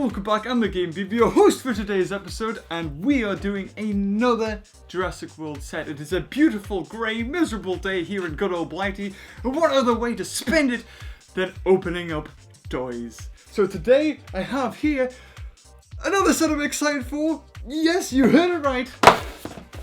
welcome back. I'm the Game Beep, your host for today's episode, and we are doing another Jurassic World set. It is a beautiful, grey, miserable day here in good old Blighty, and what other way to spend it than opening up toys? So today, I have here another set I'm excited for. Yes, you heard it right.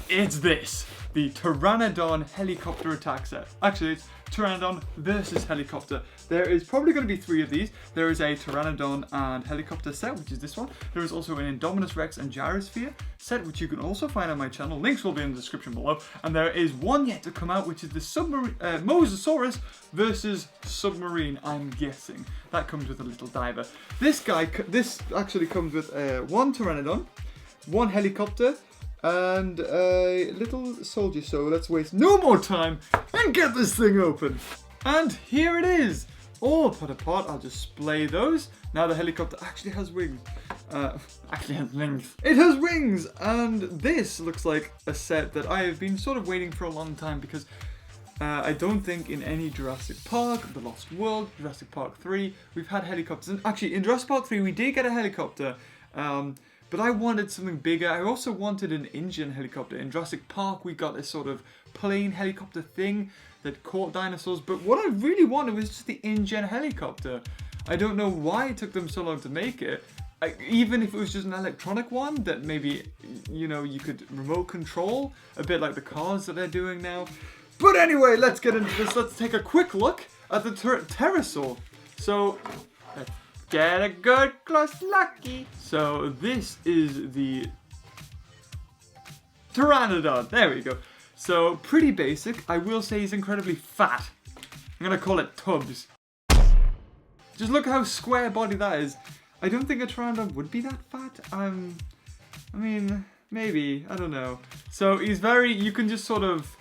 It's this, the Pteranodon helicopter attack set. Actually, it's Pteranodon versus helicopter. There is probably going to be 3 of these. There is a Pteranodon and helicopter set, which is this one. There is also an Indominus Rex and gyrosphere set, which you can also find on my channel. Links will be in the description below. And there is one yet to come out, which is the Mosasaurus versus submarine, I'm guessing. That comes with a little diver. This actually comes with one Pteranodon, one helicopter, and a little soldier. So let's waste no more time and get this thing open. And here it is, all put apart. I'll display those. Now the helicopter actually has wings. Actually has wings. It has wings, and this looks like a set that I have been sort of waiting for a long time because I don't think in any Jurassic Park, The Lost World, Jurassic Park 3, we've had helicopters. And actually, in Jurassic Park 3, we did get a helicopter. But I wanted something bigger. I also wanted an engine helicopter. In Jurassic Park, we got this sort of plane helicopter thing that caught dinosaurs. But what I really wanted was just the engine helicopter. I don't know why it took them so long to make it. Even if it was just an electronic one that maybe, you know, you could remote control, a bit like the cars that they're doing now. But anyway, let's get into this. Let's take a quick look at the pterosaur. So, let's get a good close lucky. So this is the Pteranodon. There we go. So pretty basic. I will say he's incredibly fat. I'm gonna call it Tubbs. Just look how square body that is. I don't think a Pteranodon would be that fat. I mean, maybe. I don't know. So he's very. You can just sort of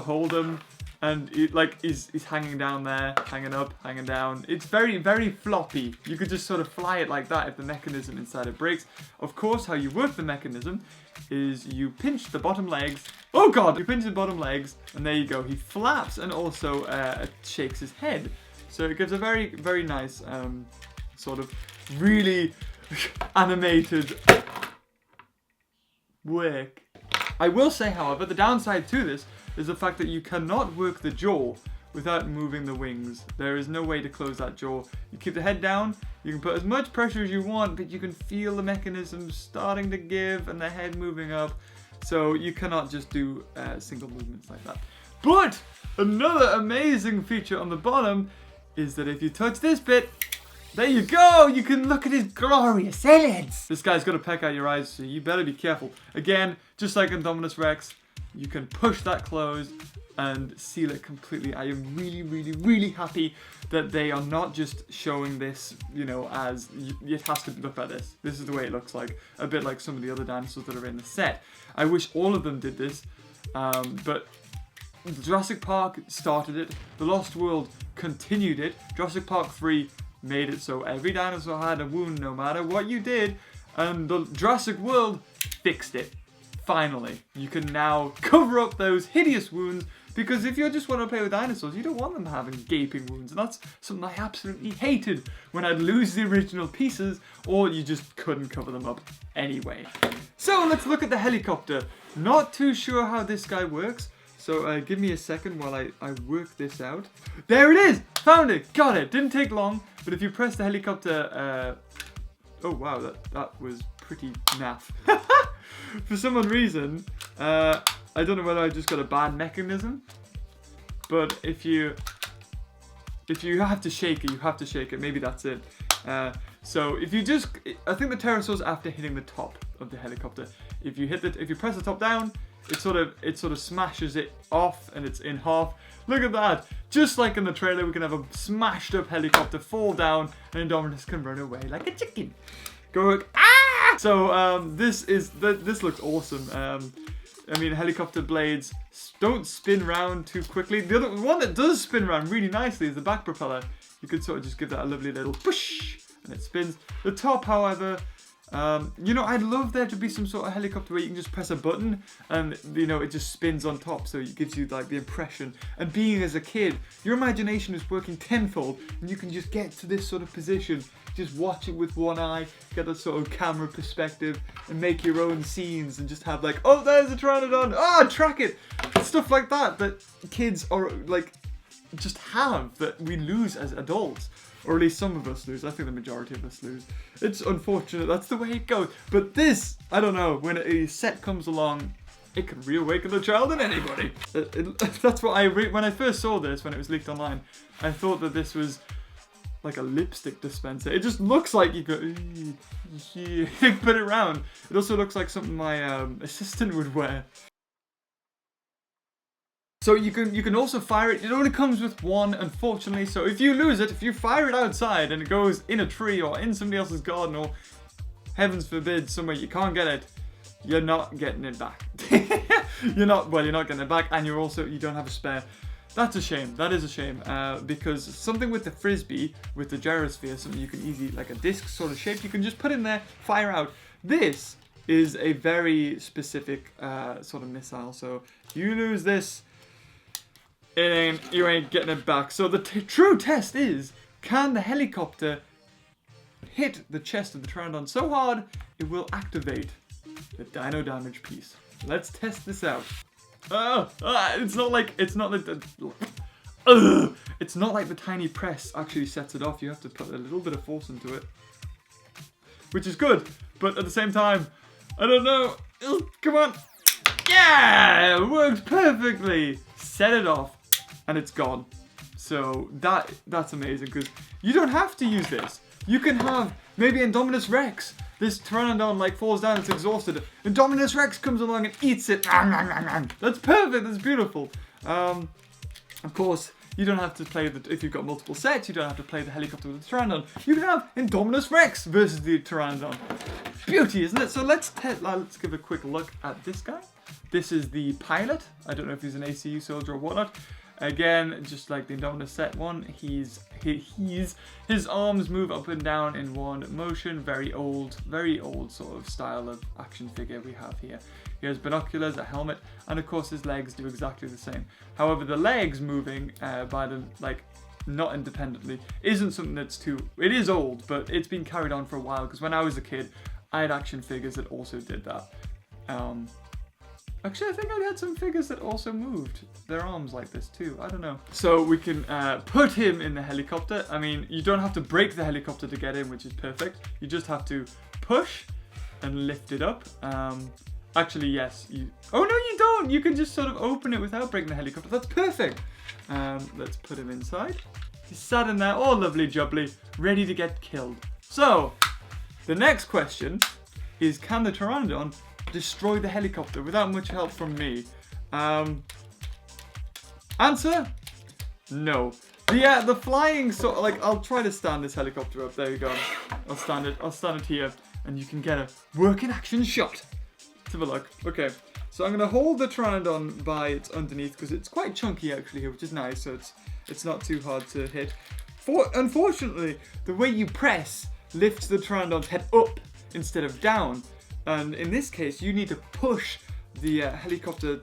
hold him. And he's hanging down there, hanging up, hanging down. It's very, very floppy. You could just sort of fly it like that if the mechanism inside it breaks. Of course, how you work the mechanism is you pinch the bottom legs. Oh God! You pinch the bottom legs, and there you go. He flaps and also shakes his head. So it gives a very, very nice sort of really animated work. I will say, however, the downside to this is the fact that you cannot work the jaw without moving the wings. There is no way to close that jaw. You keep the head down, you can put as much pressure as you want, but you can feel the mechanism starting to give and the head moving up. So you cannot just do single movements like that. But another amazing feature on the bottom is that if you touch this bit, there you go! You can look at his glorious eyelids! This guy's gonna peck out your eyes, so you better be careful. Again, just like Indominus Rex, you can push that closed and seal it completely. I am really, really, really happy that they are not just showing this, you know, as it has to look like this. This is the way it looks like, a bit like some of the other dinosaurs that are in the set. I wish all of them did this, but Jurassic Park started it, The Lost World continued it, Jurassic Park 3 made it so every dinosaur had a wound no matter what you did, and the Jurassic World fixed it. Finally, you can now cover up those hideous wounds, because if you just want to play with dinosaurs, you don't want them having gaping wounds, and that's something I absolutely hated when I'd lose the original pieces, or you just couldn't cover them up anyway. So let's look at the helicopter. Not too sure how this guy works, so give me a second while I work this out. There it is! Found it! Got it! Didn't take long, but if you press the helicopter... oh wow, that was pretty naff. For some odd reason, I don't know whether I just got a bad mechanism, but if you have to shake it, you have to shake it. Maybe that's it. So if you just, I think the pterosaur's after hitting the top of the helicopter. If you press the top down, it sort of smashes it off and it's in half. Look at that! Just like in the trailer, we can have a smashed up helicopter fall down and Indominus can run away like a chicken. Go, ah! So this looks awesome. I mean, helicopter blades don't spin round too quickly. The other one that does spin around really nicely is the back propeller. You could sort of just give that a lovely little push and it spins. The top, however, You know, I'd love there to be some sort of helicopter where you can just press a button and, you know, it just spins on top, so it gives you like the impression. And being as a kid, your imagination is working tenfold, and you can just get to this sort of position, just watch it with one eye, get that sort of camera perspective, and make your own scenes, and just have like, oh, there's a pteranodon, oh, track it, stuff like that kids are like just have that we lose as adults. Or at least some of us lose. I think the majority of us lose. It's unfortunate. That's the way it goes. But this, I don't know. When a set comes along, it can reawaken the child in anybody. That's what when I first saw this, when it was leaked online, I thought that this was like a lipstick dispenser. It just looks like you go, put it around. It also looks like something my assistant would wear. So you can also fire it. It only comes with one, unfortunately. So if you lose it, if you fire it outside and it goes in a tree or in somebody else's garden, or heavens forbid somewhere you can't get it, you're not getting it back. You're not getting it back, and you don't have a spare. That's a shame. That is a shame. Because something with the frisbee, with the gyrosphere, something you can easily, like a disc sort of shape, you can just put in there, fire out. This is a very specific sort of missile. So if you lose this, you ain't getting it back. So the true test is, can the helicopter hit the chest of the Pteranodon so hard it will activate the dino damage piece? Let's test this out. It's not like the tiny press actually sets it off. You have to put a little bit of force into it, which is good, but at the same time, I don't know. Come on. Yeah, it worked perfectly. Set it off. And it's gone. So that's amazing, because you don't have to use this. You can have maybe Indominus Rex. This Pteranodon like falls down, it's exhausted. Indominus Rex comes along and eats it. That's perfect. That's beautiful. Of course, you don't have to play if you've got multiple sets. You don't have to play the helicopter with the Pteranodon. You can have Indominus Rex versus the Pteranodon. Beauty, isn't it? So let's give a quick look at this guy. This is the pilot. I don't know if he's an ACU soldier or whatnot. Again, just like the Indominus set one, his arms move up and down in one motion. Very old sort of style of action figure we have here. He has binoculars, a helmet, and of course his legs do exactly the same. However, the legs moving by them, like, not independently, isn't something that's it is old, but it's been carried on for a while, because when I was a kid, I had action figures that also did that. Actually, I think I had some figures that also moved their arms like this too. I don't know. So we can put him in the helicopter. I mean, you don't have to break the helicopter to get in, which is perfect. You just have to push and lift it up. Actually, yes. Oh, no, you don't. You can just sort of open it without breaking the helicopter. That's perfect. Let's put him inside. He's sat in there, all lovely jubbly, ready to get killed. So, the next question is, can the Pteranodon destroy the helicopter without much help from me? Answer? No. The flying sort of, like, I'll try to stand this helicopter up. There you go. I'll stand it here, and you can get a working action shot. Let's have a look. Okay. So I'm gonna hold the Pteranodon by its underneath, because it's quite chunky actually here, which is nice. So it's not too hard to hit. Unfortunately, the way you press lifts the Pteranodon's head up instead of down. And in this case, you need to push the helicopter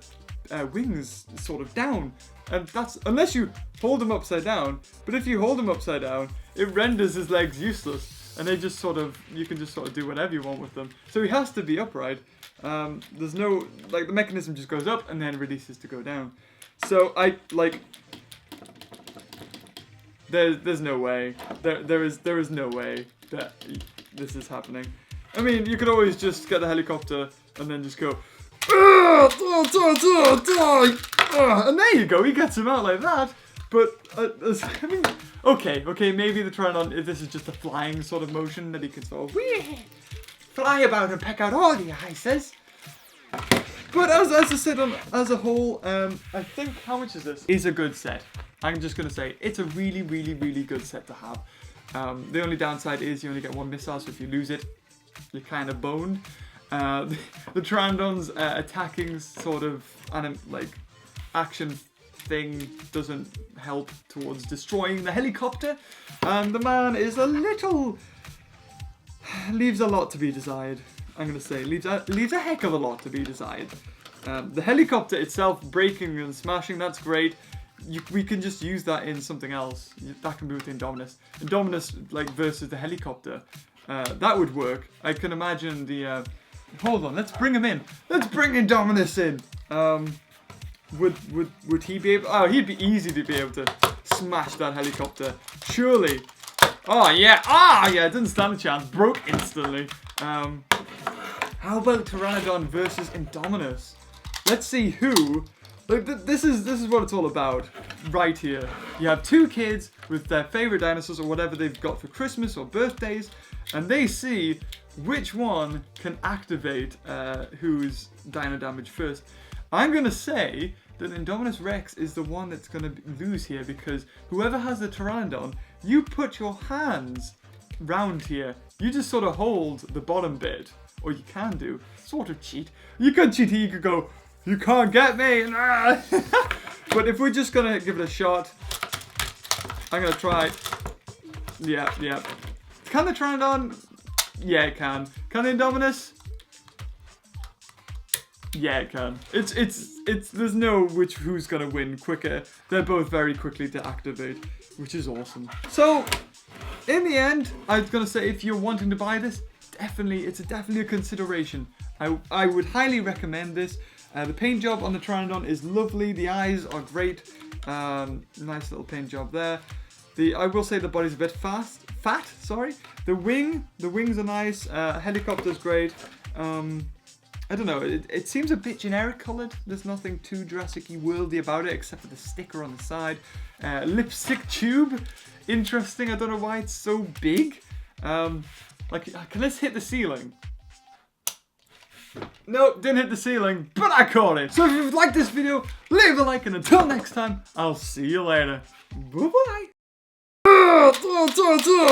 wings sort of down. And that's, unless you hold them upside down. But if you hold them upside down, it renders his legs useless. And they just sort of, you can just sort of do whatever you want with them. So he has to be upright. There's no, like, the mechanism just goes up and then releases to go down. So there's no way. There is no way that this is happening. I mean, you could always just get the helicopter and then just go, and there you go, he gets him out like that. But, I mean, okay, maybe the Pteranodon, if this is just a flying sort of motion that he can sort of fly about and peck out all the ices. But as I said, as a whole, I think, how much is this? Is a good set. I'm just going to say, it's a really, really, really good set to have. The only downside is you only get one missile, so if you lose it, you're kind of boned. The Pteranodon's attacking sort of action thing doesn't help towards destroying the helicopter. And the man is a little leaves a lot to be desired. I'm going to say, leaves a heck of a lot to be desired. The helicopter itself, breaking and smashing, that's great. We can just use that in something else. That can be with Indominus. Indominus, like, versus the helicopter. That would work. I can imagine the... hold on, let's bring him in. Let's bring Indominus in. Would he be able... oh, he'd be easy to be able to smash that helicopter. Surely. Oh, yeah. Ah, yeah, didn't stand a chance. Broke instantly. How about Pteranodon versus Indominus? Let's see who... like, this is what it's all about. Right here. You have two kids with their favorite dinosaurs or whatever they've got for Christmas or birthdays. And they see which one can activate whose dino damage first. I'm going to say that Indominus Rex is the one that's going to lose here, because whoever has the Pteranodon, you put your hands round here. You just sort of hold the bottom bit. Or you can do. Sort of cheat. You could cheat here, you could go, you can't get me. But if we're just going to give it a shot, I'm going to try. Yeah. Can the Pteranodon? Yeah, it can. Can the Indominus? Yeah, it can. It's there's no who's gonna win quicker. They're both very quickly to activate, which is awesome. So, in the end, I was gonna say, if you're wanting to buy this, it's definitely a consideration. I would highly recommend this. The paint job on the Pteranodon is lovely. The eyes are great. Nice little paint job there. I will say the body's a bit fat. Sorry. The wings are nice. Helicopter's great. I don't know. It seems a bit generic coloured. There's nothing too Jurassic-y worldy about it except for the sticker on the side. Lipstick tube. Interesting. I don't know why it's so big. Let's hit the ceiling. Nope, didn't hit the ceiling, but I caught it. So if you've liked this video, leave a like, and until next time, I'll see you later. Bye-bye.